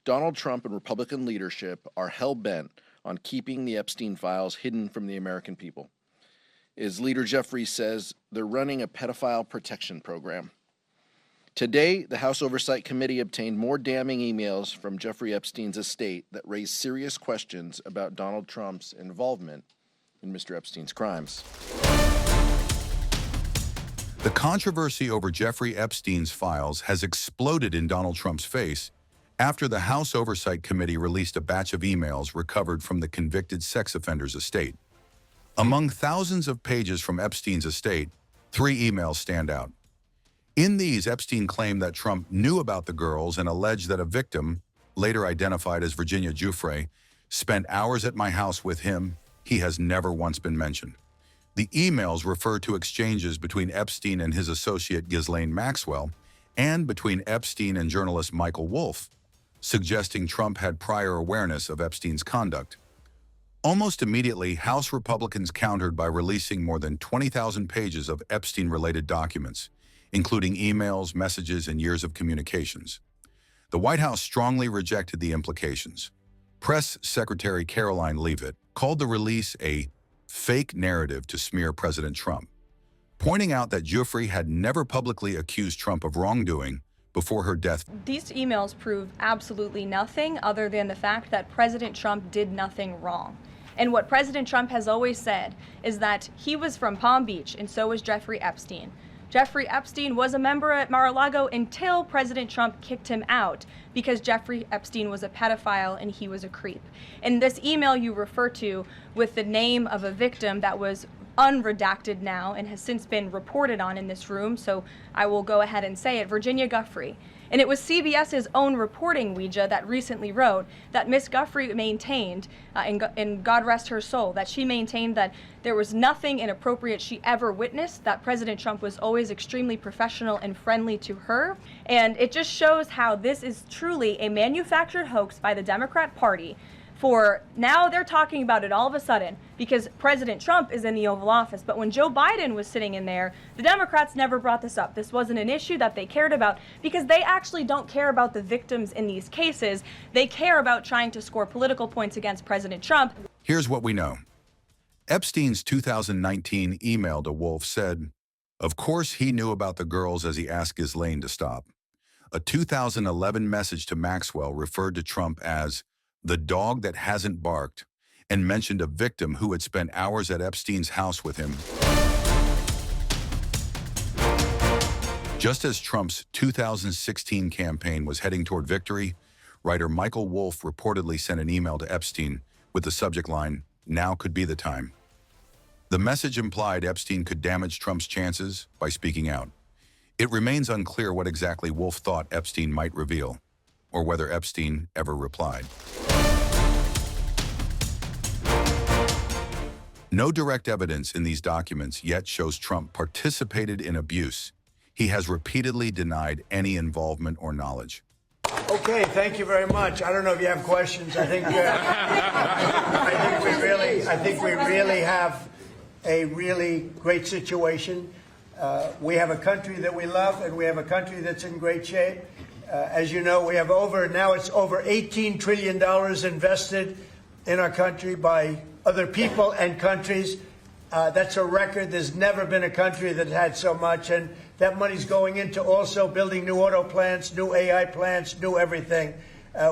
Donald Trump and Republican leadership are hell-bent on keeping the Epstein files hidden from the American people. As Leader Jeffries says, they're running a pedophile protection program. Today, the House Oversight Committee obtained more damning emails from Jeffrey Epstein's estate that raise serious questions about Donald Trump's involvement in Mr. Epstein's crimes. The controversy over Jeffrey Epstein's files has exploded in Donald Trump's face after the House Oversight Committee released a batch of emails recovered from the convicted sex offender's estate. Among thousands of pages from Epstein's estate, 3 emails stand out. In these, Epstein claimed that Trump knew about the girls and alleged that a victim, later identified as Virginia Giuffre, spent hours at my house with him. He has never once been mentioned. The emails refer to exchanges between Epstein and his associate Ghislaine Maxwell and between Epstein and journalist Michael Wolff, suggesting Trump had prior awareness of Epstein's conduct. Almost immediately, House Republicans countered by releasing more than 20,000 pages of Epstein-related documents, including emails, messages, and years of communications. The White House strongly rejected the implications. Press Secretary Caroline Leavitt called the release a fake narrative to smear President Trump, pointing out that Giuffre had never publicly accused Trump of wrongdoing before her death. These emails prove absolutely nothing other than the fact that President Trump did nothing wrong. And what President Trump has always said is that he was from Palm Beach, and so was Jeffrey Epstein. Jeffrey Epstein was a member at Mar-a-Lago until President Trump kicked him out because Jeffrey Epstein was a pedophile and he was a creep. And this email you refer to with the name of a victim that was unredacted now and has since been reported on in this room, so I will go ahead and say it, Virginia Giuffre. And it was CBS's own reporting, Ouija, that recently wrote that Miss Giuffre maintained, and God rest her soul, that she maintained that there was nothing inappropriate she ever witnessed, that President Trump was always extremely professional and friendly to her. And it just shows how this is truly a manufactured hoax by the Democrat Party. For now they're talking about it all of a sudden because President Trump is in the Oval Office. But when Joe Biden was sitting in there, the Democrats never brought this up. This wasn't an issue that they cared about because they actually don't care about the victims in these cases. They care about trying to score political points against President Trump. Here's what we know. Epstein's 2019 email to Wolff said, "Of course he knew about the girls as he asked Ghislaine to stop." A 2011 message to Maxwell referred to Trump as the dog that hasn't barked, and mentioned a victim who had spent hours at Epstein's house with him. Just as Trump's 2016 campaign was heading toward victory, writer Michael Wolff reportedly sent an email to Epstein with the subject line, "Now could be the time." The message implied Epstein could damage Trump's chances by speaking out. It remains unclear what exactly Wolff thought Epstein might reveal, or whether Epstein ever replied. No direct evidence in these documents yet shows Trump participated in abuse. He has repeatedly denied any involvement or knowledge. Okay, thank you very much. I don't know if you have questions. I think we really have a really great situation. We have a country that we love, and we have a country that's in great shape. As you know, we have it's over $18 trillion invested in our country by other people and countries. That's a record. There's never been a country that had so much, and that money's going into also building new auto plants, new AI plants, new everything.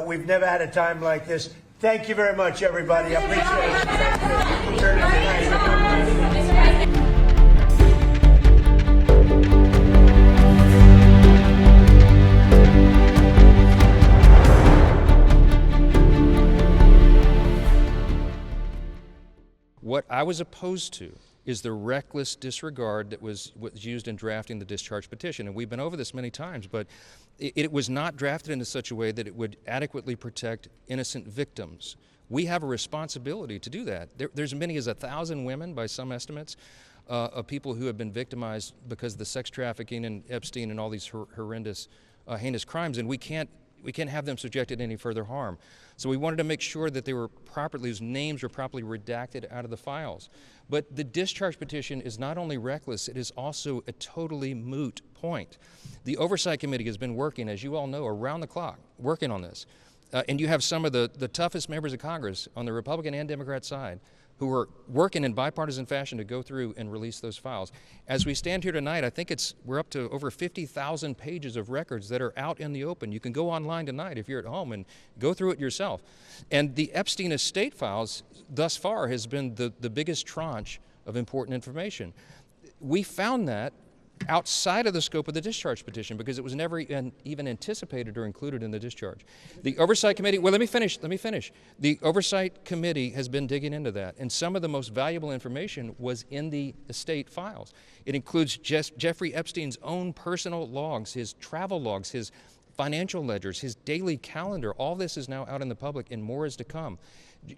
We've never had a time like this. Thank you very much, everybody. I appreciate it. What I was opposed to is the reckless disregard that was used in drafting the discharge petition. And we've been over this many times, but it was not drafted in such a way that it would adequately protect innocent victims. We have a responsibility to do that. There's as many as 1,000 women, by some estimates, of people who have been victimized because of the sex trafficking and Epstein and all these horrendous, heinous crimes, and we can't have them subjected to any further harm. So we wanted to make sure that they were properly, whose names were properly redacted out of the files. But the discharge petition is not only reckless, it is also a totally moot point. The Oversight Committee has been working, as you all know, around the clock, working on this. And you have some of the toughest members of Congress on the Republican and Democrat side who are working in bipartisan fashion to go through and release those files. As we stand here tonight, I think we're up to over 50,000 pages of records that are out in the open. You can go online tonight if you're at home and go through it yourself. And the Epstein estate files thus far has been the biggest tranche of important information. We found that outside of the scope of the discharge petition because it was never even anticipated or included in the discharge. The Oversight Committee, well, let me finish. The Oversight Committee has been digging into that, and some of the most valuable information was in the estate files. It includes Jeffrey Epstein's own personal logs, his travel logs, his financial ledgers, his daily calendar. All this is now out in the public, and more is to come.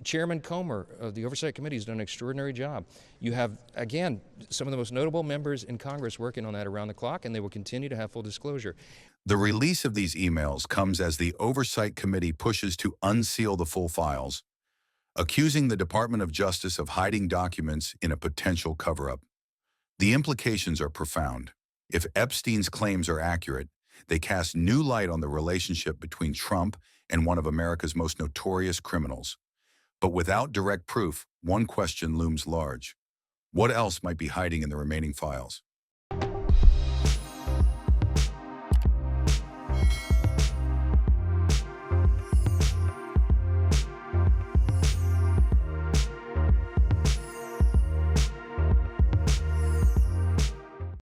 Chairman Comer of the Oversight Committee has done an extraordinary job. You have, again, some of the most notable members in Congress working on that around the clock, and they will continue to have full disclosure. The release of these emails comes as the Oversight Committee pushes to unseal the full files, accusing the Department of Justice of hiding documents in a potential cover-up. The implications are profound. If Epstein's claims are accurate, they cast new light on the relationship between Trump and one of America's most notorious criminals. But without direct proof, one question looms large. What else might be hiding in the remaining files?